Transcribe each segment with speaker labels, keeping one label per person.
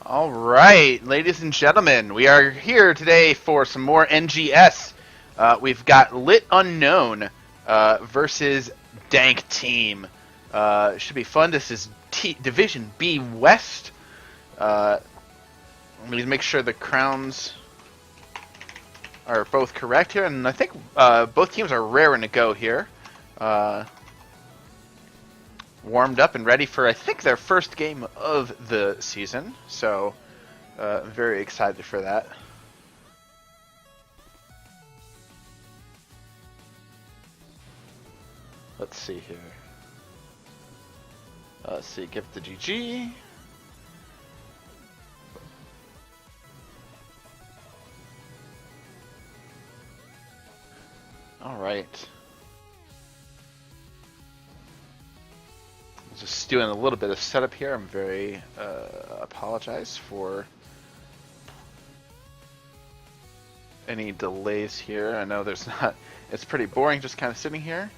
Speaker 1: All right, ladies and gentlemen, we are here today for some more NGS. We've got LiT Unknown versus Dank Team. Should be fun. This is Division B West. Let me make sure the crowns are both correct here, and I think both teams are raring to go here. Warmed up and ready for, I think, their first game of the season. So, very excited for that. Let's see here. Let's see, give the GG. All right. Just doing a little bit of setup here. I'm very apologize for any delays here. I know there's not. It's pretty boring just kind of sitting here.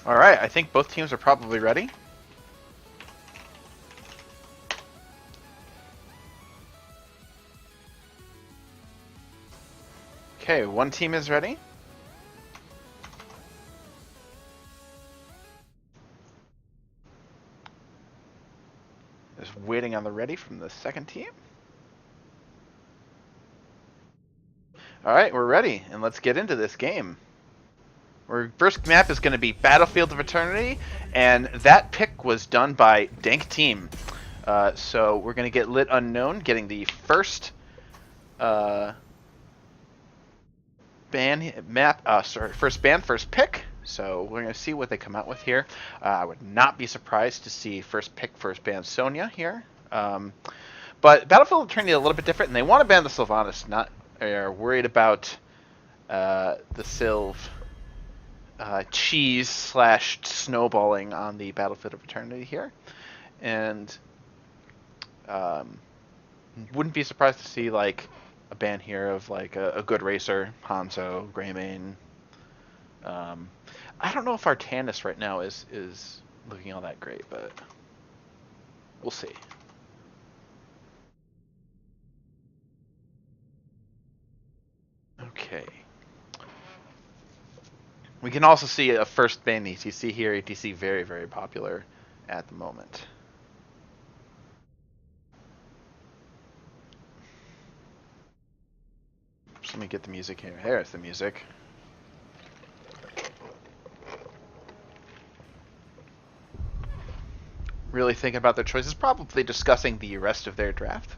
Speaker 1: All right, I think both teams are probably ready. Okay, one team is ready. Just waiting on the ready from the second team. Alright, we're ready, and let's get into this game. Our first map is going to be Battlefield of Eternity, and that pick was done by Dank Team. So we're going to get LiT Unknown, getting the first first pick. So we're going to see what they come out with here. I would not be surprised to see first ban Sonya here. But Battlefield of Eternity is a little bit different, and they want to ban the Sylvanas. They're worried about the Sylv cheese / snowballing on the Battlefield of Eternity here. And wouldn't be surprised to see like a ban here of like a good racer, Hanzo, Greymane. I don't know if Artanis right now is looking all that great, but we'll see. Okay. We can also see a first ban ETC here. ETC very, very popular at the moment. Just let me get the music here. There's the music. Really thinking about their choices, probably discussing the rest of their draft.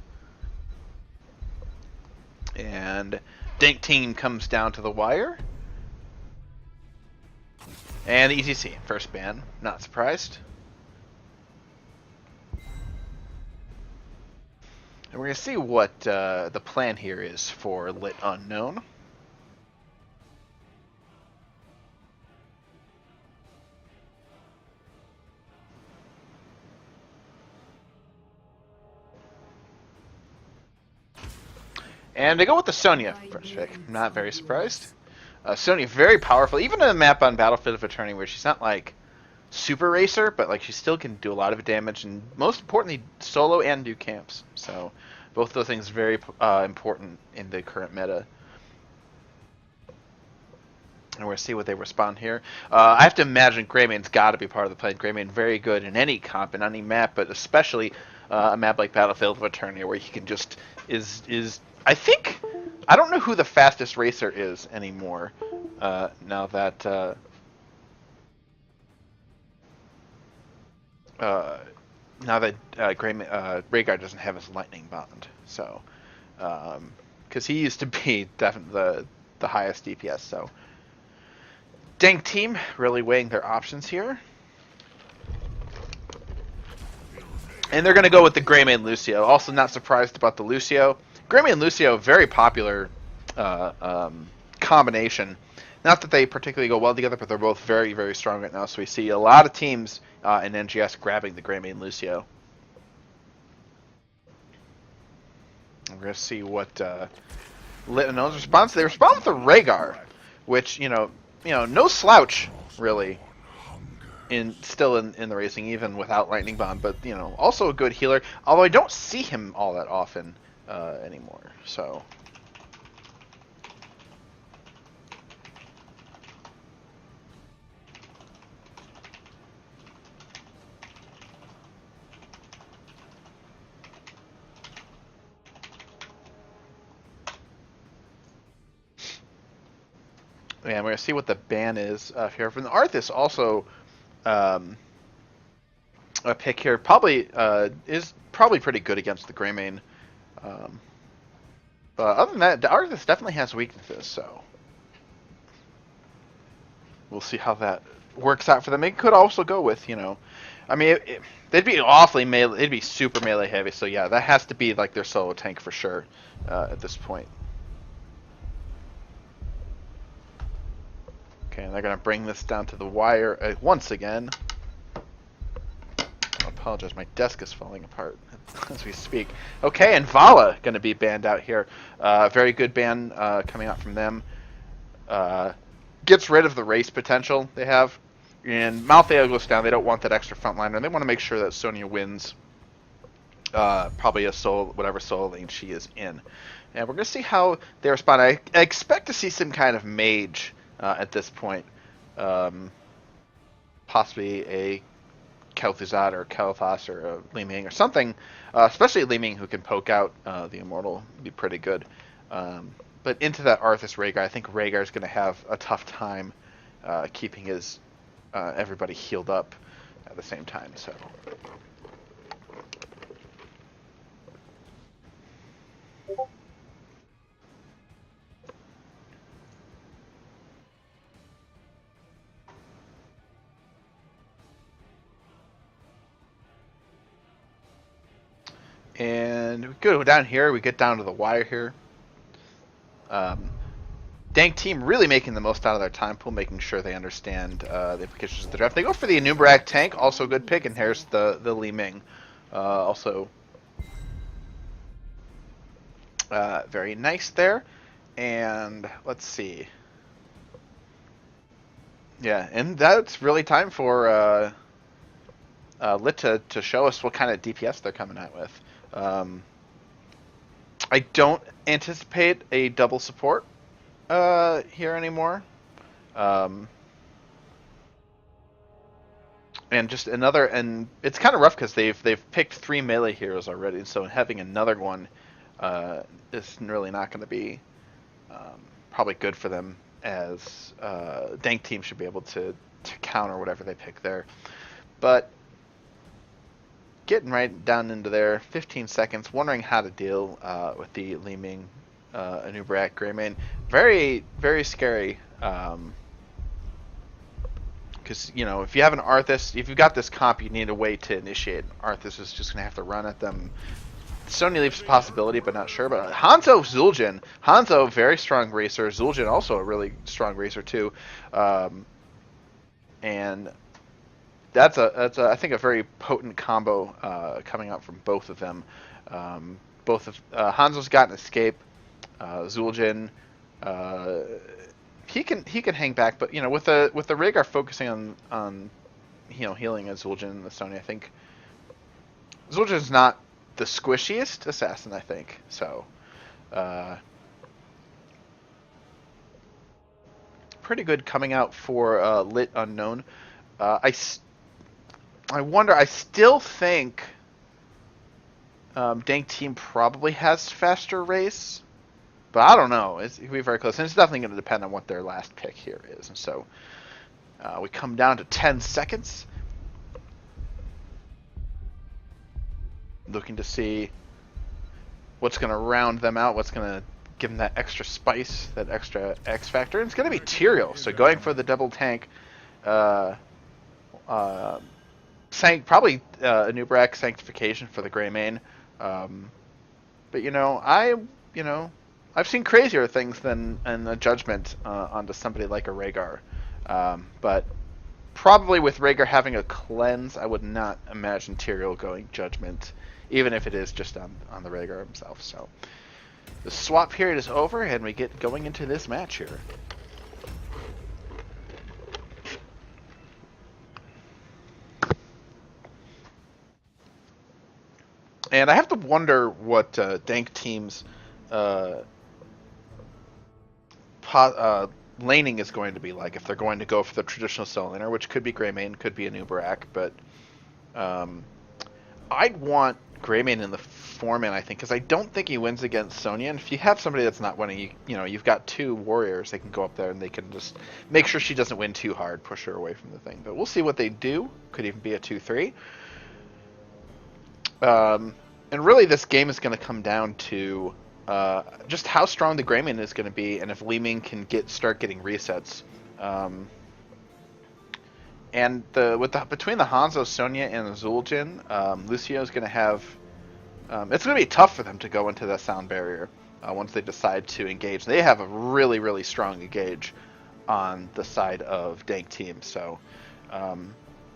Speaker 1: And Dank Team comes down to the wire. And the ETC, first ban, not surprised. And we're going to see what the plan here is for LiT Unknown. And they go with the Sonya first pick. Not very surprised. Sonya very powerful, even in a map on Battlefield of Eternity where she's not like super racer, but like she still can do a lot of damage, and most importantly, solo and do camps. So both of those things very important in the current meta. And we're gonna see what they respond here. I have to imagine Greymane's got to be part of the plan. Greymane very good in any comp and any map, but especially a map like Battlefield of Eternity where he can just is. I think, I don't know who the fastest racer is anymore, now that Rhaegar doesn't have his lightning bond. So, because he used to be definitely the highest DPS. So, Dank Team really weighing their options here. And they're going to go with the Greymane Lucio. Also not surprised about the Lucio. Greymane and Lucio, very popular combination. Not that they particularly go well together, but they're both very, very strong right now. So we see a lot of teams in NGS grabbing the Greymane Lucio. We're going to see what LiT Unknown's response. They respond with the Rhaegar, which, you know, no slouch, really, still in the racing even without Lightning Bomb, but you know, also a good healer. Although I don't see him all that often anymore. So. Yeah, we're gonna see what the ban is here. From the Arthas, also a pick here probably is probably pretty good against the Greymane. But other than that, the Arthas definitely has weaknesses, so we'll see how that works out for them. It could also go with, you know, I mean, they'd be awfully melee. It'd be super melee heavy. So yeah, that has to be like their solo tank for sure at this point. Okay, and they're gonna bring this down to the wire once again. I apologize, my desk is falling apart as we speak. Okay, and Vala gonna be banned out here. Very good ban coming out from them. Gets rid of the race potential they have. And Malthael goes down. They don't want that extra frontliner. They want to make sure that Sonya wins probably a whatever solo lane she is in. And we're going to see how they respond. I expect to see some kind of mage at this point. Possibly a Kel'Thuzad or Kel'Thas or a Li Ming or something. Especially Li Ming, who can poke out the Immortal. Would be pretty good. But into that Arthas Rhaegar, I think Rhaegar is going to have a tough time keeping his everybody healed up at the same time. So. And we go down here. We get down to the wire here. Dank team really making the most out of their time pool, making sure they understand the implications of the draft. They go for the Anubarak tank, also a good pick, and here's the Li Ming. Also very nice there. And let's see. Yeah, and that's really time for LiT to show us what kind of DPS they're coming out with. I don't anticipate a double support here anymore. And just another, and it's kind of rough because they've picked 3 melee heroes already, so having another one is really not going to be probably good for them, as Dank team should be able to counter whatever they pick there. But getting right down into there, 15 seconds, wondering how to deal with the Li Ming Anubarak Greymane. Very, very scary. Because, you know, if you have an Arthas, if you've got this comp, you need a way to initiate. Arthas is just going to have to run at them. Sony leaves a possibility, but not sure. But Hanzo, Zul'jin. Hanzo, very strong racer. Zul'jin, also a really strong racer, too. And that's I think a very potent combo coming out from both of them. Hanzo's got an escape. Zul'jin, he can hang back, but you know, with the Rhaegar focusing on you know, healing as Zul'jin and the Sony, I think Zul'jin's not the squishiest assassin, I think. So pretty good coming out for LiT Unknown. I wonder. I still think Dank team probably has faster race, but I don't know. It's going to be very close, and it's definitely going to depend on what their last pick here is. And so we come down to 10 seconds, looking to see what's going to round them out, what's going to give them that extra spice, that extra X factor. And it's going to be Tyrael, so going for the double tank. Probably Anubarak sanctification for the Greymane. But you know, I've seen crazier things than a judgment onto somebody like a Rhaegar. But probably with Rhaegar having a cleanse, I would not imagine Tyrael going judgment, even if it is just on the Rhaegar himself. So the swap period is over, and we get going into this match here. And I have to wonder what Dank team's uh, laning is going to be like, if they're going to go for the traditional solo laner, which could be Greymane, could be a Nubarak, but um, I'd want Greymane in the 4-man, I think, because I don't think he wins against Sonya. And if you have somebody that's not winning, you've got 2 warriors. They can go up there and they can just make sure she doesn't win too hard, push her away from the thing. But we'll see what they do. Could even be a 2-3. And really, this game is going to come down to just how strong the Greymane is going to be, and if Li Ming can start getting resets. And between the Hanzo, Sonya, and the Zul'jin, Lucio is going to have... it's going to be tough for them to go into the sound barrier once they decide to engage. They have a really, really strong engage on the side of Dank team. So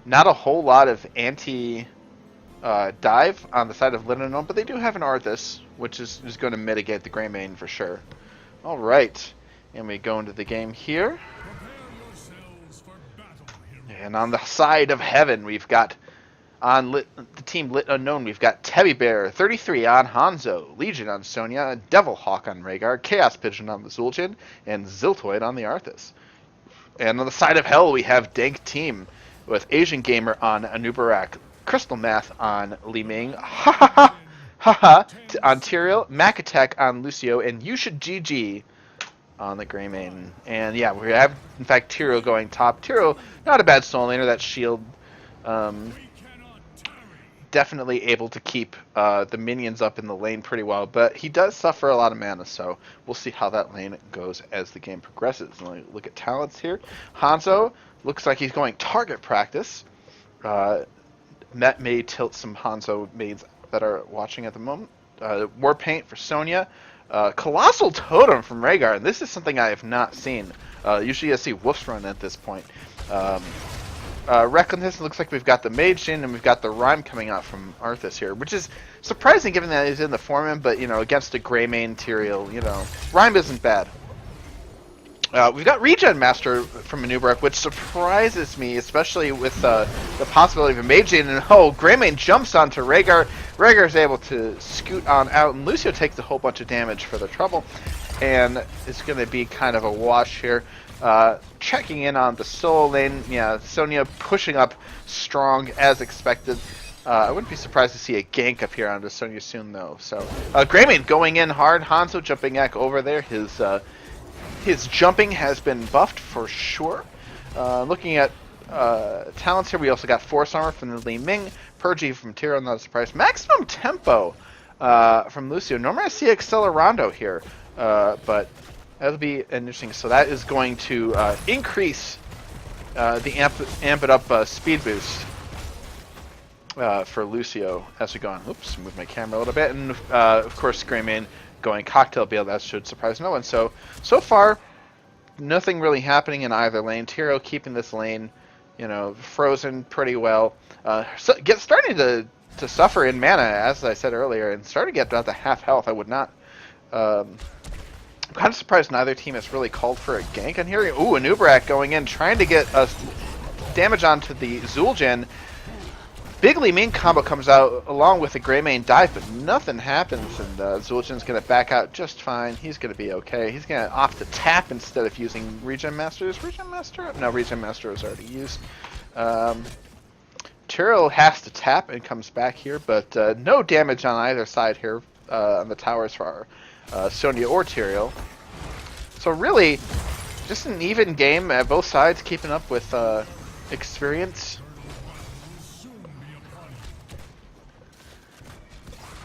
Speaker 1: not a whole lot of anti-dive on the side of LiT Unknown, but they do have an Arthas, which is going to mitigate the Greymane for sure. All right, and we go into the game here. And on the side of Heaven, we've got, on the team LiT Unknown, we've got Teddy Bear 33 on Hanzo, Legion on Sonya, Devil Hawk on Rhaegar, Chaos Pigeon on the Zul'jin, and Ziltoid on the Arthas. And on the side of Hell, we have Dank Team with Asian Gamer on Anubarak, Crystal Math on Li Ming, on Tyrael, Mac Attack on Lucio, and You Should GG on the Greymane. And yeah, we have, in fact, Tyrael going top. Tyrael, not a bad solo laner. That shield definitely able to keep the minions up in the lane pretty well, but he does suffer a lot of mana, so we'll see how that lane goes as the game progresses. And look at talents here. Hanzo looks like he's going target practice. Met may tilt some Hanzo maids that are watching at the moment. War Paint for Sonya. Colossal Totem from Rhaegar, and this is something I have not seen. Usually I see Wolf's Run at this point. Recklessness, looks like we've got the Mage Jin and we've got the Rhyme coming out from Arthas here, which is surprising given that he's in the 4-man, but, against a Greymane Tyrael, Rhyme isn't bad. We've got Regen Master from Anubarak, which surprises me, especially with the possibility of a Mage Jin, and Greymane jumps onto Rhaegar. Rhaegar is able to scoot on out, and Lucio takes a whole bunch of damage for the trouble, and it's going to be kind of a wash here. Checking in on the solo lane, yeah, Sonya pushing up strong as expected. I wouldn't be surprised to see a gank up here onto Sonya soon, though. So Greymane going in hard, Hanzo jumping back over there. His jumping has been buffed for sure. Looking at talents here, we also got Force Armor from the Li Ming, Purgy from Tyrael, not a surprise. Maximum Tempo from Lucio. Normally I see Accelerando here, but that'll be interesting. So that is going to increase the amp it up speed boost for Lucio as we go on. Oops, move my camera a little bit. And of course, Greymane going Cocktail Bale, that should surprise no one. So far, nothing really happening in either lane. Tyrael keeping this lane, frozen pretty well. Starting to suffer in mana, as I said earlier, and starting to get down to half health. I would not... I'm kind of surprised neither team has really called for a gank on here. Ooh, Anubarak going in, trying to get damage onto the Zul'jin. Big Li Ming combo comes out along with the Greymane dive, but nothing happens, and Zul'jin's going to back out just fine. He's going to be okay. He's going to opt to tap instead of using Regen Master. Is Regen Master? No, Regen Master was already used. Tyrael has to tap and comes back here, but no damage on either side here on the towers for Sonya or Tyrael. So really, just an even game at both sides, keeping up with experience.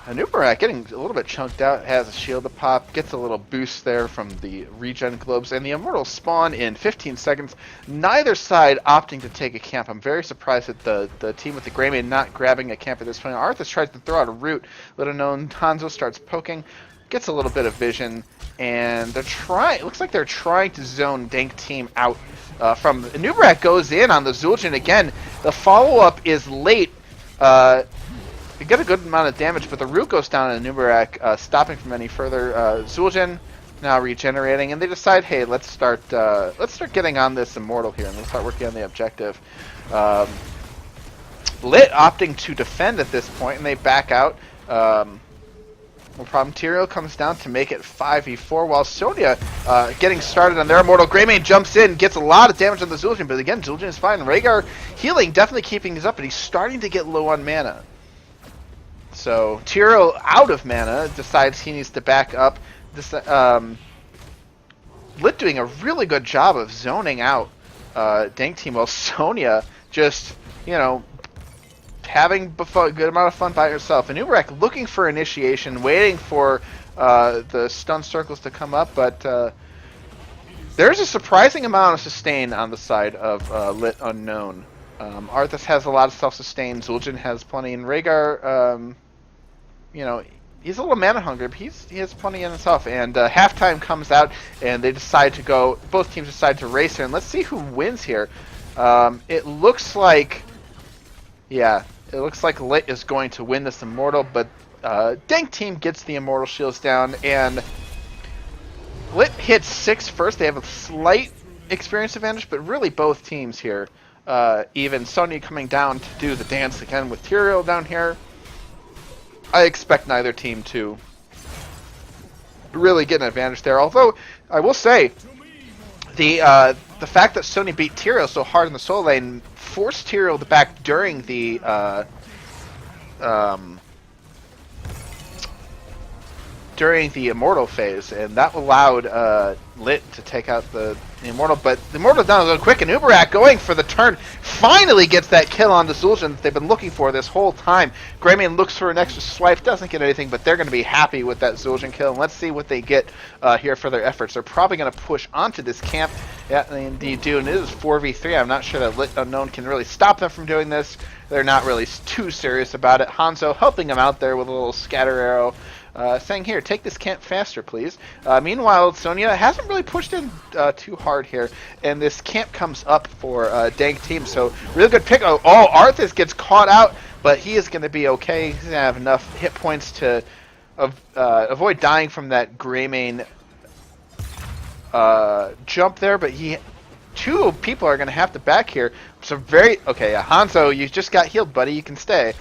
Speaker 1: Anubarak getting a little bit chunked out, has a shield to pop, gets a little boost there from the regen globes, and the Immortals spawn in 15 seconds. Neither side opting to take a camp. I'm very surprised at the team with the Greymane not grabbing a camp at this point. Arthas tries to throw out a root. Let alone Hanzo starts poking, gets a little bit of vision, and they're trying. It looks like they're trying to zone Dank Team out. From Anubarak goes in on the Zul'jin again. The follow-up is late. They get a good amount of damage, but the root goes down and Anubarak stopping from any further. Zul'jin now regenerating, and they decide, hey, let's start getting on this Immortal here, and let's start working on the objective. LiT opting to defend at this point, and they back out. No problem. Tyrael comes down to make it 5v4, while Sonya getting started on their Immortal. Greymane jumps in, gets a lot of damage on the Zul'jin, but again, Zul'jin is fine. Rhaegar healing, definitely keeping his up, but he's starting to get low on mana. So Tyrael, out of mana, decides he needs to back up. This, LiT doing a really good job of zoning out Dank team, while Sonya just, you know, having a good amount of fun by herself. And Uberak looking for initiation, waiting for the stun circles to come up, but there's a surprising amount of sustain on the side of LiT Unknown. Arthas has a lot of self-sustain, Zul'jin has plenty, and Rhaegar, you know, he's a little mana hungry, but he has plenty in himself. And halftime comes out, and they decide to go, both teams decide to race here, and let's see who wins here. It looks like, yeah, it looks like LiT is going to win this Immortal, but Dank team gets the Immortal shields down, and LiT hits 6 first. They have a slight experience advantage, but really both teams here, even Sonya coming down to do the dance again with Tyrael down here. I expect neither team to really get an advantage there, although I will say the fact that Sonya beat Tyrael so hard in the solo lane forced Tyrael to back during the Immortal phase, and that allowed LiT to take out the Immortal, but the Immortal's down a little quick, and Uberak going for the turn finally gets that kill on the Zul'jin that they've been looking for this whole time. Greymane looks for an extra swipe, doesn't get anything, but they're going to be happy with that Zul'jin kill, and let's see what they get here for their efforts. They're probably going to push onto this camp. Yeah, they indeed do, and it is 4v3. I'm not sure that LiT Unknown can really stop them from doing this. They're not really too serious about it. Hanzo helping them out there with a little scatter arrow. Saying here, take this camp faster, please. Meanwhile, Sonya hasn't really pushed in too hard here, and this camp comes up for Dank team. So really good pick. Oh, Arthas gets caught out, but he is going to be okay. He's going to have enough hit points to avoid dying from that Greymane jump there. But two people are going to have to back here. So okay. Hanzo, you just got healed, buddy. You can stay.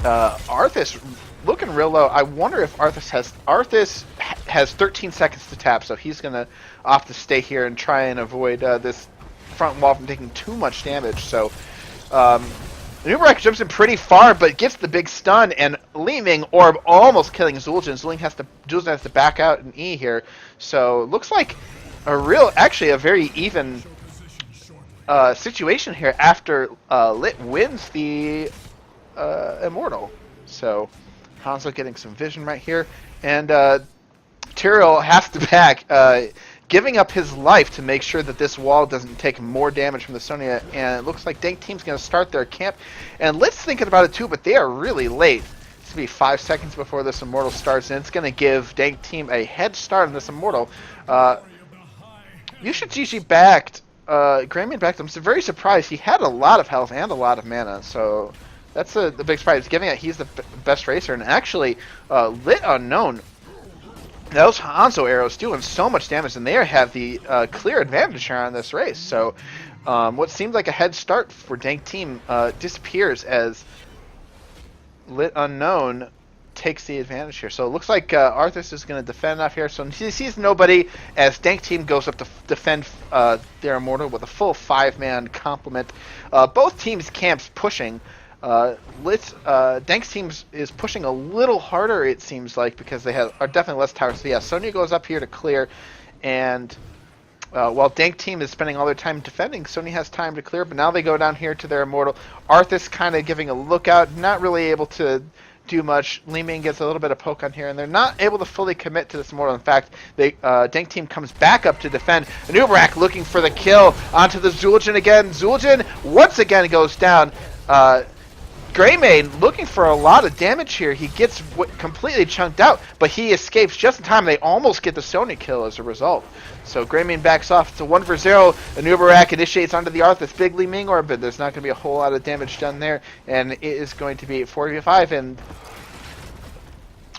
Speaker 1: Arthas looking real low. I wonder if Arthas has 13 seconds to tap, so he's gonna opt to stay here and try and avoid this front wall from taking too much damage. So Uberak jumps in pretty far, but gets the big stun, and Leeming Orb almost killing Zul'jin. Zul'jin has to back out an E here. So looks like actually a very even situation here after LiT wins the Immortal. So Hanzo getting some vision right here, and Tyrael has to back, giving up his life to make sure that this wall doesn't take more damage from the Sonya, and it looks like Dank team's going to start their camp, and LiT's thinking about it too, but they are really late. It's going to be 5 seconds before this Immortal starts, and it's going to give Dank team a head start on this Immortal. You should GG backed, Greymane backed him. I'm very surprised. He had a lot of health and a lot of mana, so that's the big surprise, given that he's the best racer. And actually, LiT Unknown, those Hanzo arrows doing so much damage, and they have the clear advantage here on this race. So what seemed like a head start for Dank team disappears as LiT Unknown takes the advantage here. So it looks like Arthas is going to defend off here. So he sees nobody as Dank team goes up to defend their Immortal with a full 5-man complement. Both teams' camps pushing. Dank's team is pushing a little harder, it seems like, because they are definitely less towers. So yeah, Sonya goes up here to clear, and while Dank team is spending all their time defending, Sonya has time to clear, but now they go down here to their Immortal. Arthas kind of giving a lookout, not really able to do much. Leeming gets a little bit of poke on here, and they're not able to fully commit to this Immortal. In fact, Dank team comes back up to defend. And Uberak looking for the kill onto the Zul'jin again. Zul'jin once again goes down. Greymane looking for a lot of damage here. He gets completely chunked out, but he escapes just in time. They almost get the Sonya kill as a result. So Greymane backs off. It's a 1-for-0. And Uberak initiates onto the Arthas. Big Leeming Orb, but there's not going to be a whole lot of damage done there. And it is going to be 4v5. And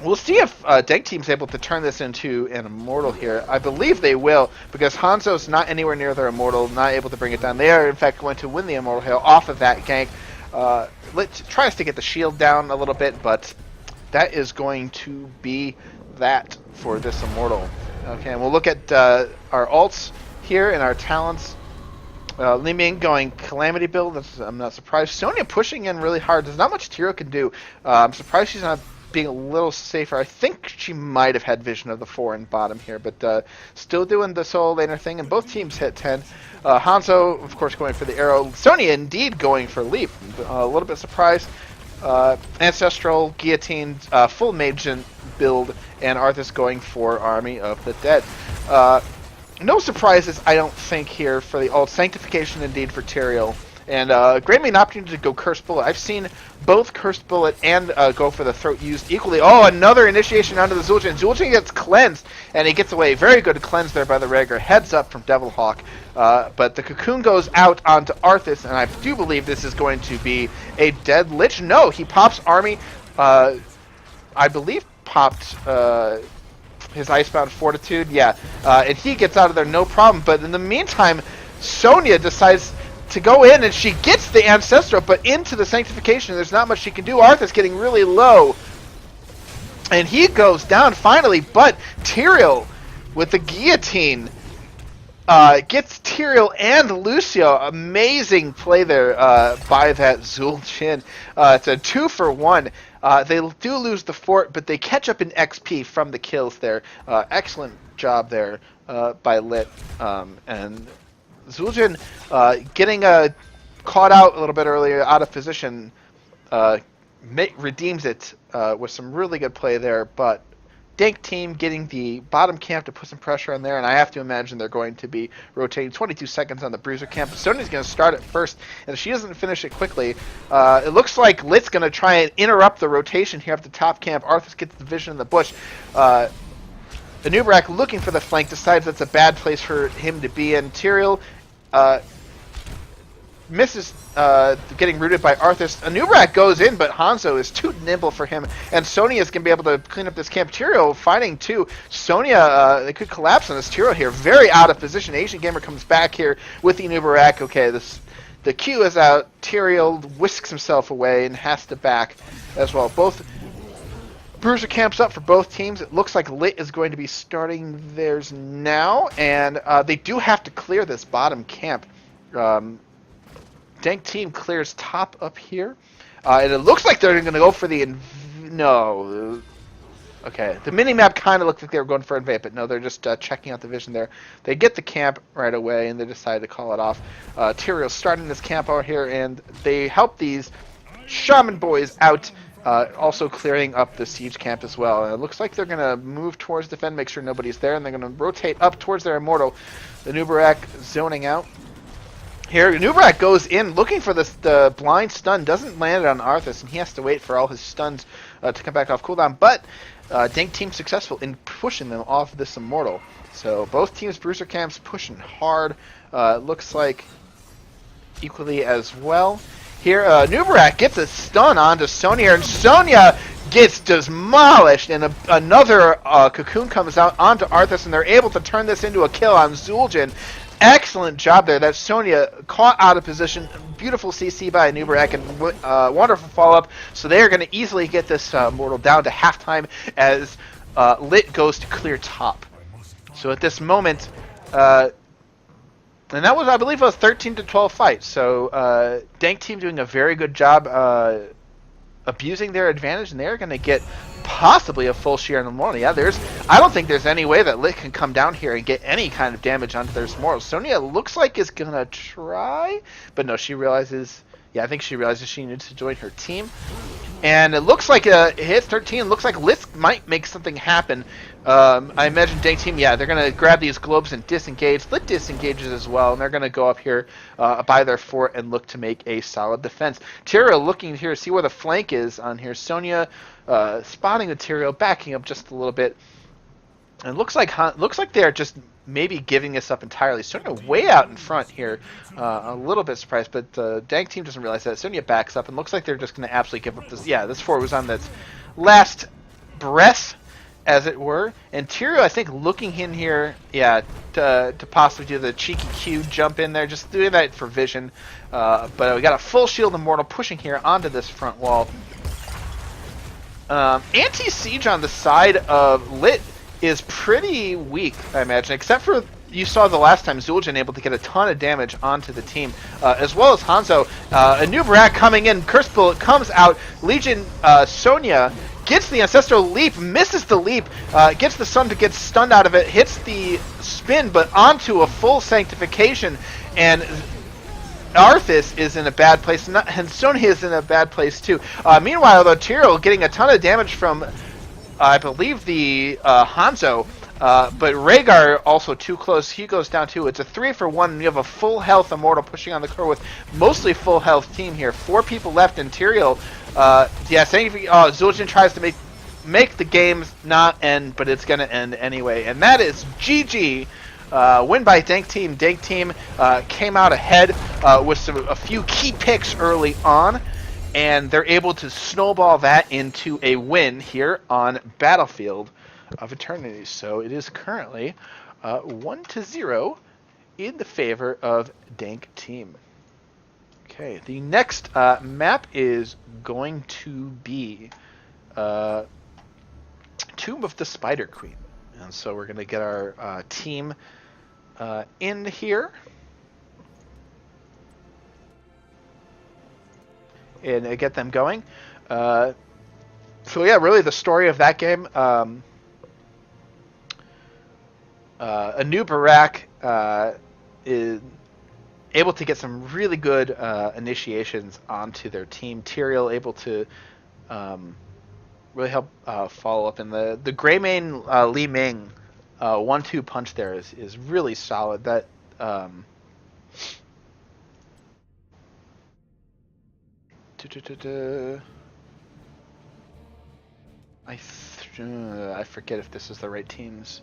Speaker 1: we'll see if Dank team's able to turn this into an Immortal here. I believe they will, because Hanzo's not anywhere near their Immortal, not able to bring it down. They are, in fact, going to win the Immortal here off of that gank. LiT tries to get the shield down a little bit, but that is going to be that for this Immortal. Okay, and we'll look at our ults here and our talents. Li Ming going Calamity build. I'm not surprised. Sonya pushing in really hard. There's not much Tyrael can do. I'm surprised she's not being a little safer. I think she might have had vision of the 4 in bottom here, but still doing the solo laner thing, and both teams hit 10. Hanzo, of course, going for the arrow. Sonya, indeed, going for leap. A little bit surprised. Ancestral, Guillotine, full mage build, and Arthas going for Army of the Dead. No surprises, I don't think, here for the ult. Sanctification, indeed, for Tyrael. And granted me an opportunity to go Cursed Bullet. I've seen both Cursed Bullet and go for the Throat used equally. Oh, another initiation onto the Zul'jin. Zul'jin gets cleansed, and he gets away. Very good cleanse there by the Rager. Heads up from Devilhawk. But the Cocoon goes out onto Arthas, and I do believe this is going to be a dead Lich. No, he pops Army. I believe popped his Icebound Fortitude. Yeah, and he gets out of there no problem. But in the meantime, Sonya decides to go in, and she gets the Ancestral, but into the Sanctification, there's not much she can do. Arthas getting really low, and he goes down finally, but Tyrael with the Guillotine gets Tyrael and Lucio. Amazing play there by that Zul'jin. It's a 2-for-1. They do lose the fort, but they catch up in XP from the kills there. Excellent job there by LiT. And Zul'jin getting caught out a little bit earlier, out of position, redeems it with some really good play there. But Dank team getting the bottom camp to put some pressure on there, and I have to imagine they're going to be rotating 22 seconds on the Bruiser camp. Sonya's going to start it first, and if she doesn't finish it quickly, it looks like LiT's going to try and interrupt the rotation here at the top camp. Arthas gets the vision in the bush. Anub'arak looking for the flank, decides that's a bad place for him to be in. Tyrael misses getting rooted by Arthas. Anub'arak goes in, but Hanzo is too nimble for him, and Sonya is going to be able to clean up this camp. Tyrael fighting too. Sonya, they could collapse on this Tyrael here. Very out of position. Asian Gamer comes back here with the Anub'arak. Okay, the Q is out. Tyrael whisks himself away and has to back as well. Both Bruiser camps up for both teams. It looks like LiT is going to be starting theirs now, and they do have to clear this bottom camp. Dank team clears top up here, and it looks like they're going to go for the no. Okay, the mini-map kind of looked like they were going for invade, but no, they're just checking out the vision there. They get the camp right away, and they decide to call it off. Tyrael's starting this camp out here, and they help these Shaman boys out, also clearing up the siege camp as well. And it looks like they're going to move towards defend, make sure nobody's there, and they're going to rotate up towards their Immortal. The Anub'arak zoning out. Here, Anub'arak goes in looking for the blind stun, doesn't land it on Arthas, and he has to wait for all his stuns to come back off cooldown. But Dank team successful in pushing them off this Immortal. So both teams' Bruiser camps pushing hard. Looks like equally as well. Here, Anub'arak gets a stun onto Sonya, and Sonya gets demolished, and another Cocoon comes out onto Arthas, and they're able to turn this into a kill on Zul'jin. Excellent job there. That's Sonya caught out of position. Beautiful CC by Anub'arak, and wonderful follow-up. So they are going to easily get this Mortal down to halftime as LiT goes to clear top. So at this moment, and that was, I believe, a 13-12 fight. So Dank team doing a very good job abusing their advantage, and they're going to get possibly a full share in the Immortal. Yeah, I don't think there's any way that LiT can come down here and get any kind of damage onto their Immortal. Sonya looks like is going to try, but no, she realizes, yeah, I think she realizes she needs to join her team. And it looks like it hits 13. It looks like LiT might make something happen. I imagine Dank team, yeah, they're going to grab these globes and disengage. LiT disengages as well, and they're going to go up here by their fort and look to make a solid defense. Tyrael looking here to see where the flank is on here. Sonya spotting the Tyrael, backing up just a little bit. And it looks like they're just maybe giving us up entirely. Sonya way out in front here. A little bit surprised, but Dank team doesn't realize that. Sonya backs up, and looks like they're just going to absolutely give up this. Yeah, this fort was on its last breath. as it were. And Tyrio, I think, looking in here, yeah, to possibly do the cheeky Q jump in there, just doing that for vision. But we got a full shield Immortal pushing here onto this front wall. Anti-siege on the side of LiT is pretty weak, I imagine, except for you saw the last time Zul'jin able to get a ton of damage onto the team, as well as Hanzo. A new Barak coming in, Curse Bullet comes out, Legion Sonya gets the Ancestral Leap, misses the leap, gets the Sun to get stunned out of it, hits the spin, but onto a full Sanctification, and Arthas is in a bad place, and Sonya is in a bad place too. Meanwhile, though, Tyrio getting a ton of damage from, I believe, the Hanzo, but Rhaegar also too close. He goes down too. It's a 3-for-1. You have a full health Immortal pushing on the core with mostly full health team here. 4 people left in Tyrio. Zul'jin tries to make the games not end, but it's going to end anyway. And that is GG. Win by Dank Team. Dank Team came out ahead with a few key picks early on, and they're able to snowball that into a win here on Battlefield of Eternity. So it is currently 1-0 in the favor of Dank Team. Okay, the next map is going to be Tomb of the Spider Queen. And so we're going to get our team in here. And get them going. So yeah, really the story of that game. A new Barak is able to get some really good initiations onto their team. Tyrael able to really help follow up. And the Greymane Li Ming 1-2 punch there is really solid. That I forget if this is the right teams.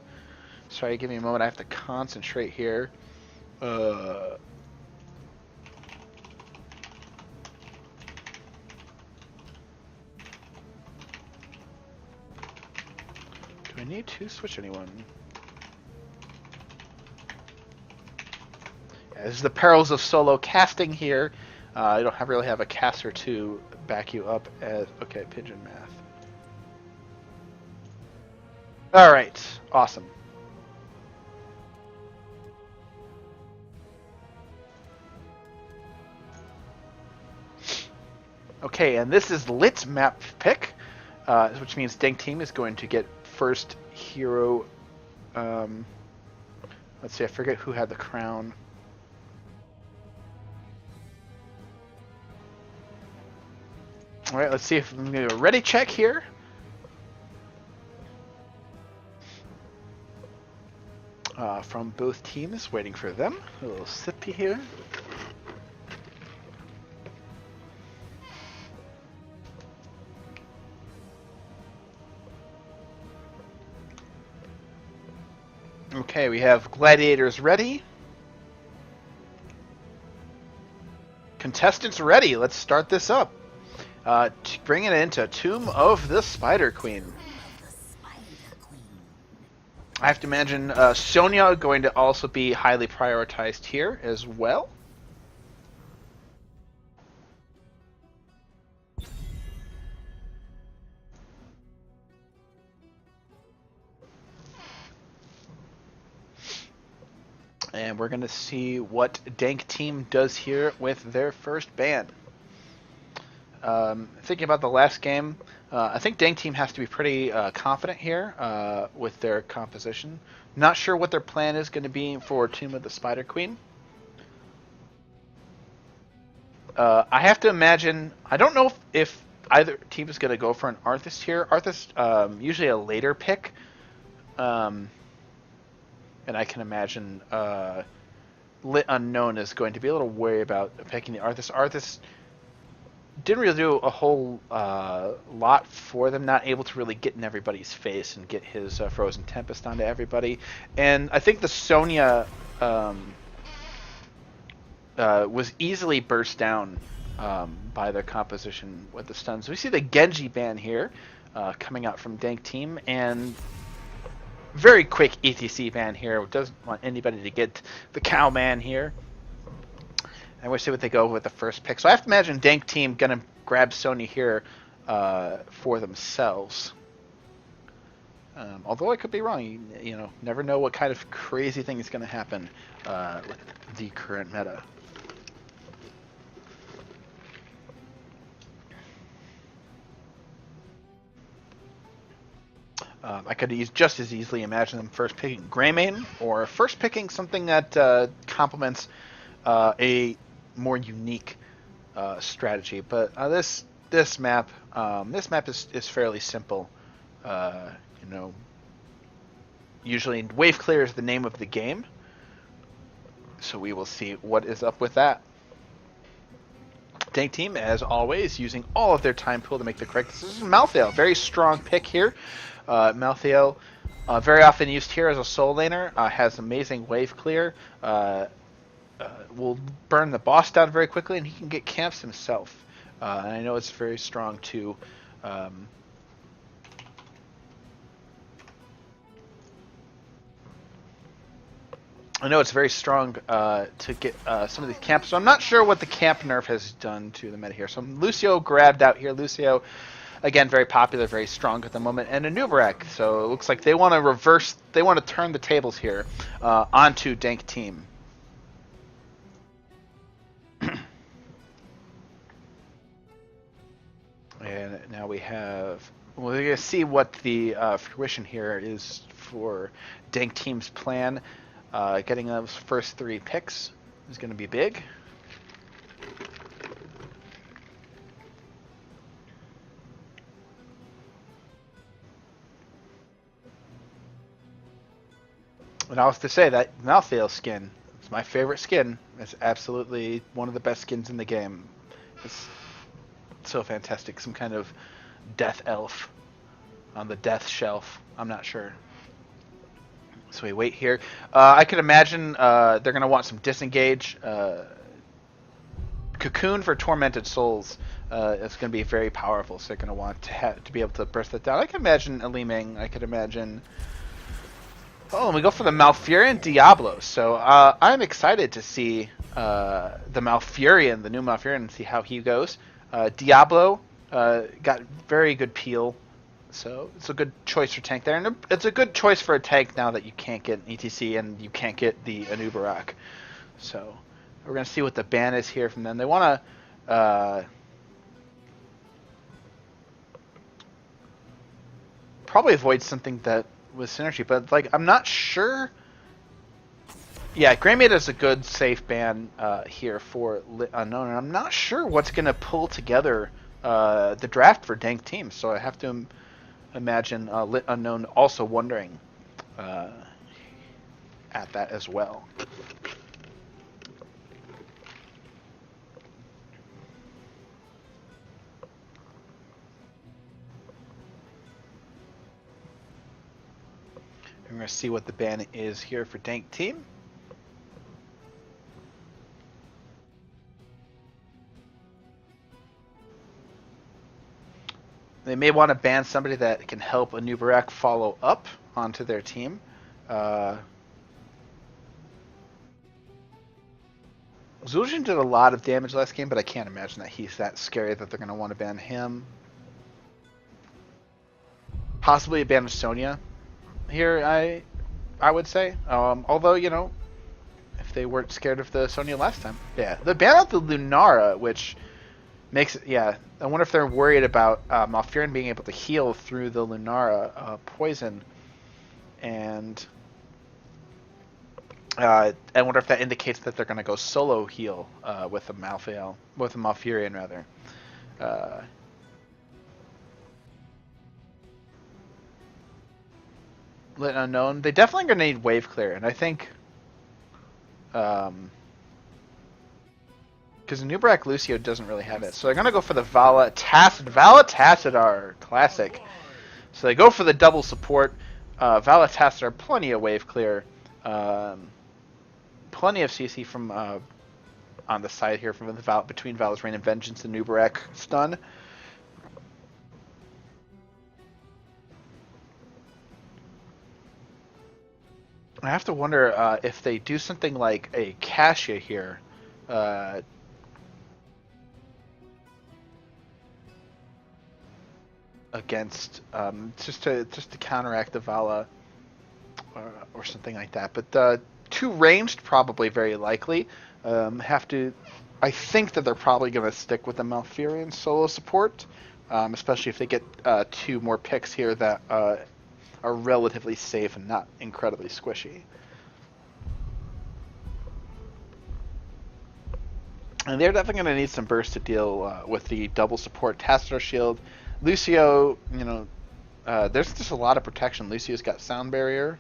Speaker 1: Sorry, give me a moment. I have to concentrate here. Do I need to switch anyone? Yeah, this is the perils of solo casting here. You don't really have a caster to back you up as... Okay, Pigeon Math. Alright, awesome. Okay, and this is LiT's map pick, which means Dank Team is going to get first hero. Let's see, I forget who had the crown. All right, let's see if I'm going to do a ready check here. From both teams, waiting for them. A little sippy here. Okay, we have gladiators ready. Contestants ready. Let's start this up. Bring it into Tomb of the Spider Queen. I have to imagine Sonya going to also be highly prioritized here as well. And we're going to see what Dank Team does here with their first ban. Thinking about the last game, I think Dank Team has to be pretty confident here with their composition. Not sure what their plan is going to be for Tomb of the Spider Queen. I have to imagine... I don't know if either team is going to go for an Arthas here. Arthas, usually a later pick. And I can imagine LiT Unknown is going to be a little wary about picking the Arthas. Arthas didn't really do a whole lot for them, not able to really get in everybody's face and get his Frozen Tempest onto everybody. And I think the Sonya was easily burst down by their composition with the stuns. We see the Genji ban here coming out from Dank team, and very quick ETC ban here. Doesn't want anybody to get the cow man here. And we'll see what they go with the first pick. So I have to imagine Dank team gonna grab Sony here for themselves. Although I could be wrong, you know, never know what kind of crazy thing is going to happen with the current meta. I could just as easily imagine them first picking Greymane, or first picking something that complements a more unique strategy. But this map is fairly simple. You know, usually wave clear is the name of the game, so we will see what is up with that. Dank team, as always, using all of their time pool to make the correct decision. This is Malthael, very strong pick here. Malthael, very often used here as a soul laner, has amazing wave clear, will burn the boss down very quickly, and he can get camps himself. And I know it's very strong too. I know it's very strong to get some of these camps, so I'm not sure what the camp nerf has done to the meta here. So Lucio grabbed out here. Lucio, again, very popular, very strong at the moment, and Anubarak. So it looks like they want to turn the tables here onto Dank team. And now we're going to see what the fruition here is for Dank team's plan. Getting those first 3 picks is going to be big. And I was to say that Malthael skin is my favorite skin. It's absolutely one of the best skins in the game. It's so fantastic. Some kind of death elf on the death shelf. I'm not sure. So we wait here. I could imagine they're going to want some disengage. Cocoon for Tormented Souls is going to be very powerful, so they're going to want to be able to burst that down. I can imagine Aliming. I could imagine... Oh, and we go for the Malfurion Diablo. So I'm excited to see the Malfurion, the new Malfurion, and see how he goes. Diablo got very good peel. So it's a good choice for tank there, and it's a good choice for a tank now that you can't get an ETC and you can't get the Anubarak. So we're going to see what the ban is here from them. They want to probably avoid something that was synergy, but like I'm not sure. Yeah, Greymane is a good safe ban here for LiT Unknown, and I'm not sure what's going to pull together the draft for Dank team. So I have to imagine LiT Unknown also wondering at that as well. We're going to see what the ban is here for Dank team. They may want to ban somebody that can help Anubarak follow up onto their team. Zul'jin did a lot of damage last game, but I can't imagine that he's that scary that they're going to want to ban him. Possibly a ban of Sonya here, I would say. Although, you know, if they weren't scared of the Sonya last time. Yeah, the ban of the Lunara, which makes it, yeah, I wonder if they're worried about Malfurion being able to heal through the Lunara poison. And I wonder if that indicates that they're going to go solo heal with a Malfurion rather. LiT Unknown. They definitely going to need wave clear, and I think because Anubarak Lucio doesn't really have it, so they're going to go for the Vala Tassadar classic. So they go for the double support. Vala Tassadar, plenty of wave clear, plenty of CC from on the side here from between Val's Rain and Vengeance and Nubarak stun. I have to wonder if they do something like a Cassia here. Against just to counteract the Vala or something like that. But two ranged, probably very likely. I think that they're probably going to stick with the Malfurion solo support, especially if they get two more picks here that are relatively safe and not incredibly squishy. And they're definitely going to need some burst to deal with the double support Tassadar shield. Lucio, there's just a lot of protection. Lucio's got sound barrier.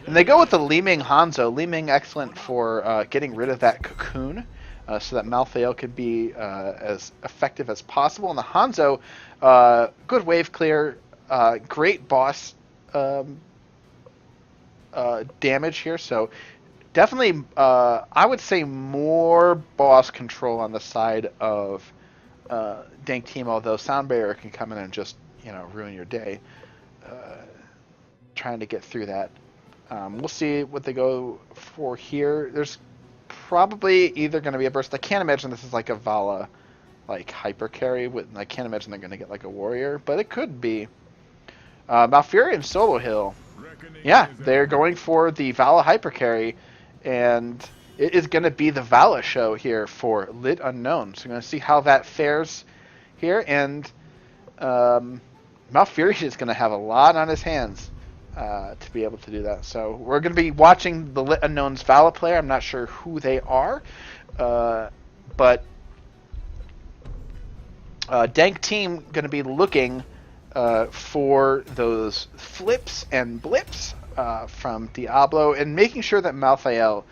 Speaker 1: And they go with the Li-Ming Hanzo. Li-Ming excellent for getting rid of that cocoon so that Malthael could be as effective as possible. And the Hanzo, good wave clear, great boss damage here. So definitely, I would say more boss control on the side of Dank team, although sound barrier can come in and just ruin your day trying to get through that. We'll see what they go for here. There's probably either going to be a burst. I can't imagine this is like a Vala like hyper carry. I can't imagine they're going to get like a warrior, but it could be. Malfurion solo hill. Yeah, they're going for the Vala hyper carry, and it is going to be the Vala show here for LiT Unknown. So we're going to see how that fares here, and Malfurion is going to have a lot on his hands to be able to do that. So we're going to be watching the LiT Unknown's Vala player. I'm not sure who they are, but Dank team going to be looking for those flips and blips from Diablo and making sure that Malthael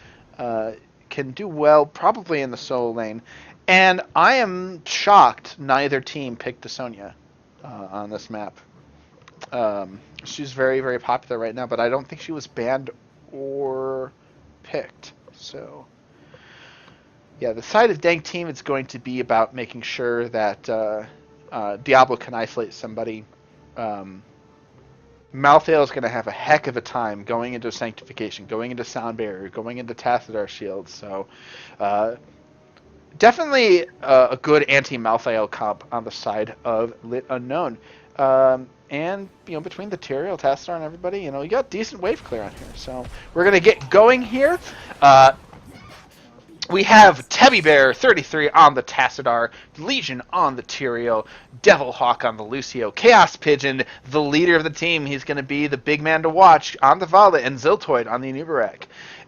Speaker 1: can do well, probably in the solo lane. And I am shocked neither team picked Sonya on this map. She's very, very popular right now, but I don't think she was banned or picked. So, yeah, the side of Dank team is going to be about making sure that Diablo can isolate somebody. Malthael is going to have a heck of a time going into Sanctification, going into Sound Barrier, going into Tassadar Shield. So, definitely a good anti-Malthael comp on the side of LiT Unknown. And, between the Tyrael, Tassadar, and everybody, you got decent wave clear on here. So, we're going to get going here. We have Teddy Bear 33 on the Tassadar, Legion on the Tyrael, Devilhawk on the Lucio, Chaos Pigeon, the leader of the team. He's going to be the big man to watch on the Vala, and Ziltoid on the Nubarak.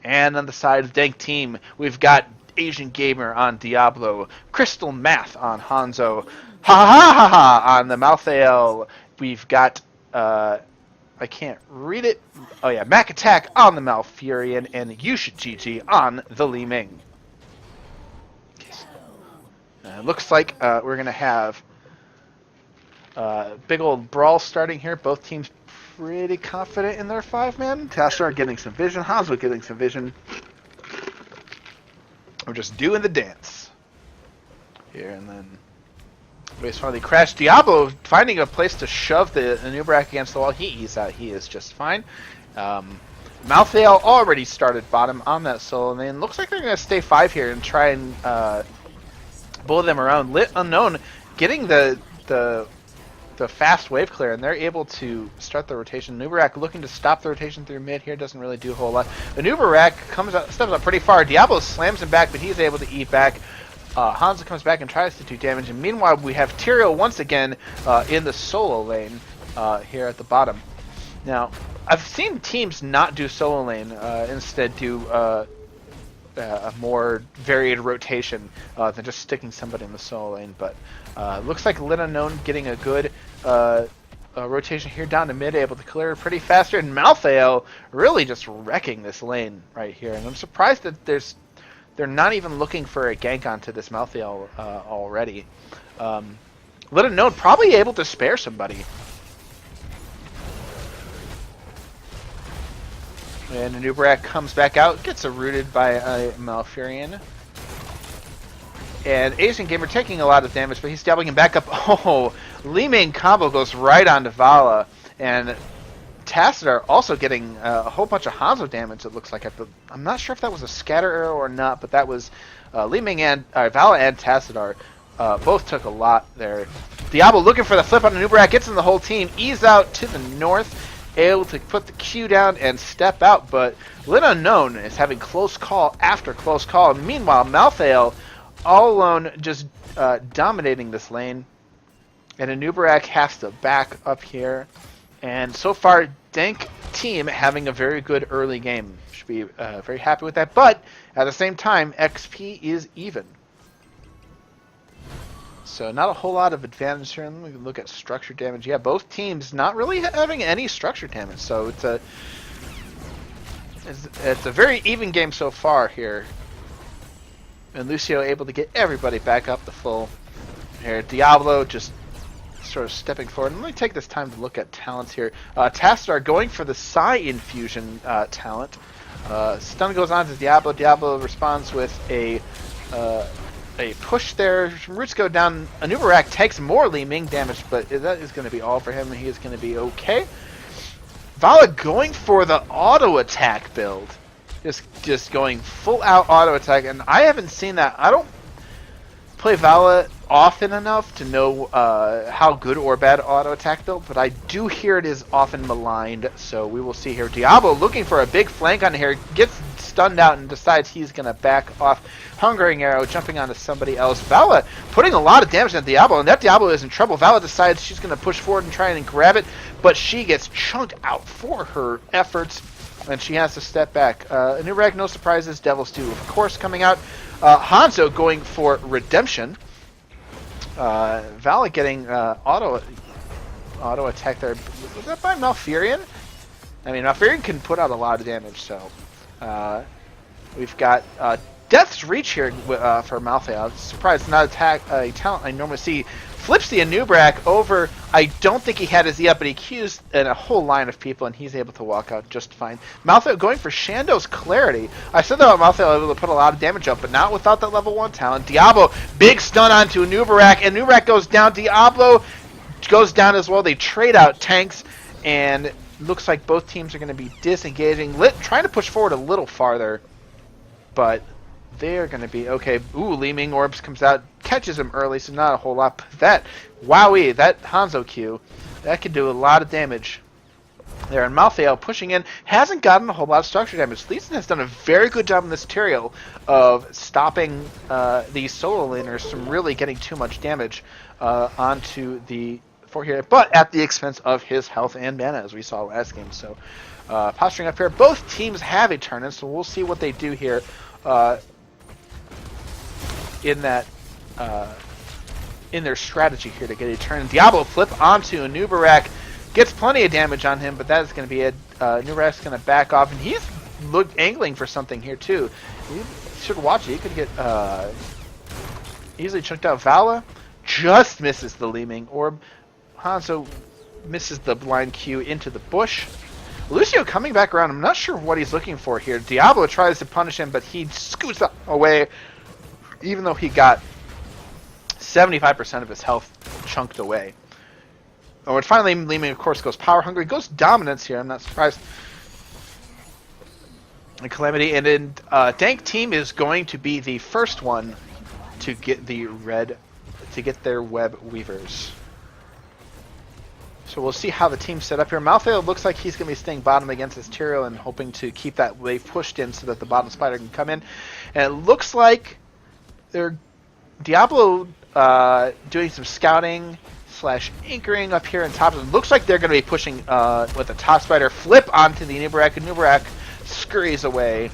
Speaker 1: And on the side of Dank team, we've got Asian Gamer on Diablo, Crystal Math on Hanzo, on the Malthael. We've got, I can't read it. Oh yeah, Mac Attack on the Malfurion, and Yusha GG on the Li-Ming. Looks like we're going to have big old brawl starting here. Both teams pretty confident in their 5-man. Tassadar getting some vision. Hanzo getting some vision. We're just doing the dance here, and then Waves finally crashed. Diablo finding a place to shove the Nubarak against the wall. He's out. He is just fine. Malthael already started bottom on that solo, and then looks like they're going to stay 5 here and try and blow them around. LiT Unknown getting the fast wave clear, and they're able to start the rotation. Nubarak looking to stop the rotation through mid here, doesn't really do a whole lot. The Nubarak steps up pretty far. Diablo slams him back, but he's able to eat back. Hanzo comes back and tries to do damage, and meanwhile we have Tyrael once again in the solo lane here at the bottom. Now, I've seen teams not do solo lane, instead do a more varied rotation than just sticking somebody in the solo lane, but looks like LiT Unknown getting a good rotation here down to mid, able to clear pretty faster, and Malthael really just wrecking this lane right here. And I'm surprised that they're not even looking for a gank onto this Malthael already. LiT Unknown probably able to spare somebody. And Nubarak comes back out, gets rooted by a Malfurion. And Asian Gamer taking a lot of damage, but he's doubling him back up. Oh, Li Ming combo goes right onto Vala. And Tassadar also getting a whole bunch of Hanzo damage, it looks like. I'm not sure if that was a scatter arrow or not, but that was Li Ming and Vala and Tassadar both took a lot there. Diablo looking for the flip on Anubarak, gets in the whole team, ease out to the north, able to put the Q down and step out, but LiT Unknown is having close call after close call. And meanwhile, Malthael all alone just dominating this lane, and Anubarak has to back up here. And so far, Dank team having a very good early game. Should be very happy with that. But at the same time, XP is even. So not a whole lot of advantage here. We can look at structure damage. Yeah, both teams not really having any structure damage. So it's a very even game so far here. And Lucio able to get everybody back up to full. Here, Diablo just sort of stepping forward. And let me take this time to look at talents here. Tassadar going for the Psi Infusion talent. Stun goes on to Diablo. Diablo responds with a push there. Roots go down. Anubarak takes more Li Ming damage, but that is going to be all for him. He is going to be okay. Vala going for the auto attack build. Just going full out auto attack, and I haven't seen that. I don't play Vala often enough to know how good or bad auto attack build, but I do hear it is often maligned, so we will see here. Diablo looking for a big flank on here, gets stunned out and decides he's going to back off. Hungering Arrow jumping onto somebody else. Vala putting a lot of damage on Diablo, and that Diablo is in trouble. Vala decides she's going to push forward and try and grab it, but she gets chunked out for her efforts, and she has to step back. Anubarak, no surprises. Devil's Due, of course, coming out. Hanzo going for Redemption. Vala getting auto attack there. Was that by Malfurion? I mean, Malfurion can put out a lot of damage, so we've got Death's Reach here for Malthael. Surprised not a talent I normally see. Flips the Anubarak over. I don't think he had his E up, but he Qs in a whole line of people, and he's able to walk out just fine. Malthael going for Shando's Clarity. I said that about Malthael able to put a lot of damage up, but not without that level 1 talent. Diablo, big stun onto Anubarak, and Anubarak goes down. Diablo goes down as well. They trade out tanks, and looks like both teams are going to be disengaging. LiT trying to push forward a little farther, but they're going to be okay. Ooh, Li Ming Orbs comes out, catches him early, so not a whole lot. But that, wowee, that Hanzo Q, that could do a lot of damage there. And Malthael pushing in, hasn't gotten a whole lot of structure damage. Leeson has done a very good job in this tutorial of stopping these solo laners from really getting too much damage onto the fort here, but at the expense of his health and mana, as we saw last game. So posturing up here, both teams have a turn-in, so we'll see what they do here. In that, in their strategy here to get a turn. Diablo flip onto Anubarak, gets plenty of damage on him, but that is going to be it. Anubarak's going to back off, and he's angling for something here too. You should watch it. He could get easily chunked out. Vala just misses the Li Ming Orb. Hanzo misses the blind Q into the bush. Lucio coming back around. I'm not sure what he's looking for here. Diablo tries to punish him, but he scoots away, even though he got 75% of his health chunked away. Oh, and finally, Li Ming, of course, goes power hungry. Goes dominance here. I'm not surprised. And Calamity. And then Dank team is going to be the first one to get their web weavers. So we'll see how the team's set up here. Malthael looks like he's going to be staying bottom against this Tyrael and hoping to keep that wave pushed in so that the bottom spider can come in. And it looks like they're Diablo doing some scouting / anchoring up here in top. It looks like they're going to be pushing with the top spider. Flip onto the Anubarak. Anubarak scurries away.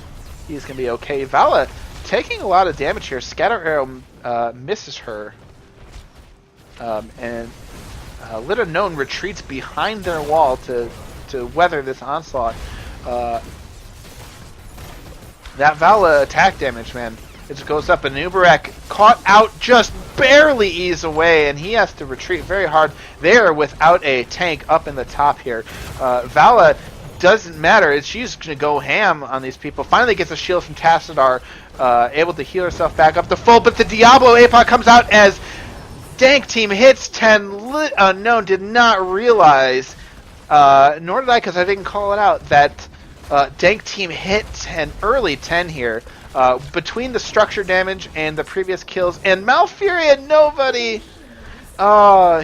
Speaker 1: He's going to be okay. Vala taking a lot of damage here. Scatter Arrow misses her. And LiT Unknown retreats behind their wall to weather this onslaught. That Vala attack damage, man, it just goes up. And Anubarak caught out, just barely ease away, and he has to retreat very hard there without a tank up in the top here. Vala doesn't matter. She's going to go ham on these people. Finally gets a shield from Tassadar, able to heal herself back up to full, but the Diablo APOC comes out as Dank team hits 10. Lit Unknown did not realize, nor did I because I didn't call it out, that Dank team hit an early 10 here. Between the structure damage and the previous kills, and Malfurion, nobody.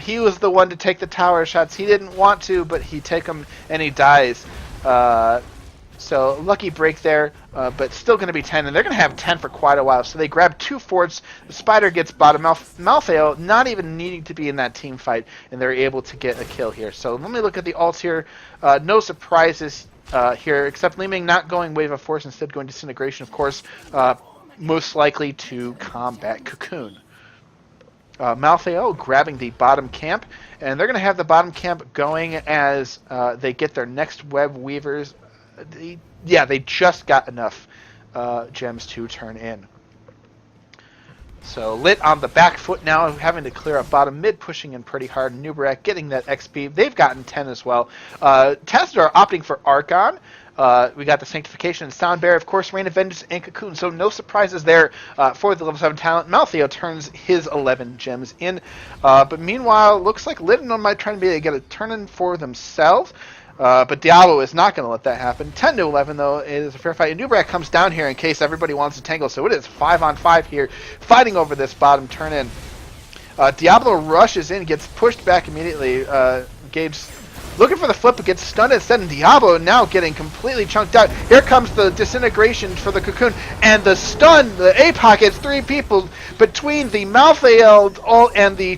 Speaker 1: He was the one to take the tower shots. He didn't want to, but he take them and he dies. So lucky break there, but still going to be 10, and they're going to have 10 for quite a while. So they grab 2 forts. The Spider gets bottom. Malthael not even needing to be in that team fight, and they're able to get a kill here. So let me look at the ults here. No surprises here, except Li Ming not going Wave of Force, instead going Disintegration, of course, most likely to combat Cocoon. Malthael grabbing the bottom camp, and they're going to have the bottom camp going as they get their next Web Weavers. They just got enough gems to turn in. So LiT on the back foot now, having to clear up bottom, mid pushing in pretty hard. Nubarak getting that XP. They've gotten 10 as well. Tassadar opting for Archon. We got the Sanctification and Sound Bearer, of course, Rain of Vengeance and Cocoon. So no surprises there for the level 7 talent. Malthael turns his 11 gems in. But meanwhile, looks like LiT might try to be able to get a turn in for themselves. But Diablo is not going to let that happen. 10 to 11, though, it is a fair fight. And Nubarak comes down here in case everybody wants to tangle. So it is 5-on-5 here, fighting over this bottom turn-in. Diablo rushes in, gets pushed back immediately. Gabe's looking for the flip, but gets stunned instead. And Diablo now getting completely chunked out. Here comes the Disintegration for the Cocoon. And the stun, the APOC hits 3 people between the Malthael and the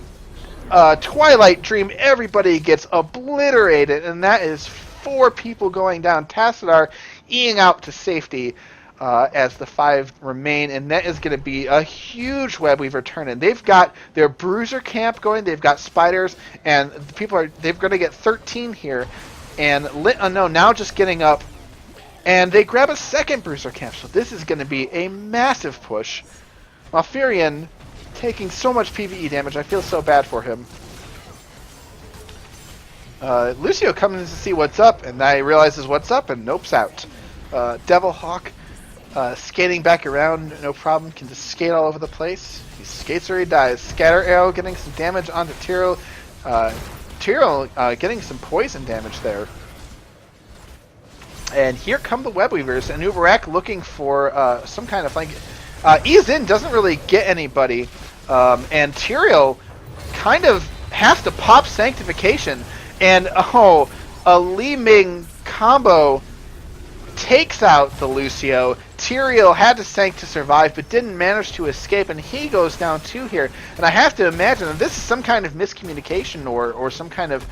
Speaker 1: Twilight Dream. Everybody gets obliterated, and that is 4 people going down. Tassadar eating out to safety as the 5 remain, and that is going to be a huge Web Weaver turn in. They've got their Bruiser camp going, they've got Spiders, and they're going to get 13 here, and LiT Unknown now just getting up, and they grab a second Bruiser camp, so this is going to be a massive push. Malfurion taking so much PvE damage. I feel so bad for him. Lucio comes to see what's up, and now he realizes what's up and nopes out. Devil Hawk skating back around, no problem. Can just skate all over the place. He skates or he dies. Scatter Arrow getting some damage onto Tyrael. Tyrael getting some poison damage there. And here come the Web Weavers, and Nubarak looking for some kind of flank. Ease in doesn't really get anybody, and Tyrael kind of has to pop Sanctification, and a Li Ming combo takes out the Lucio. Tyrael had to Sanct to survive, but didn't manage to escape, and he goes down 2 here. And I have to imagine that this is some kind of miscommunication or some kind of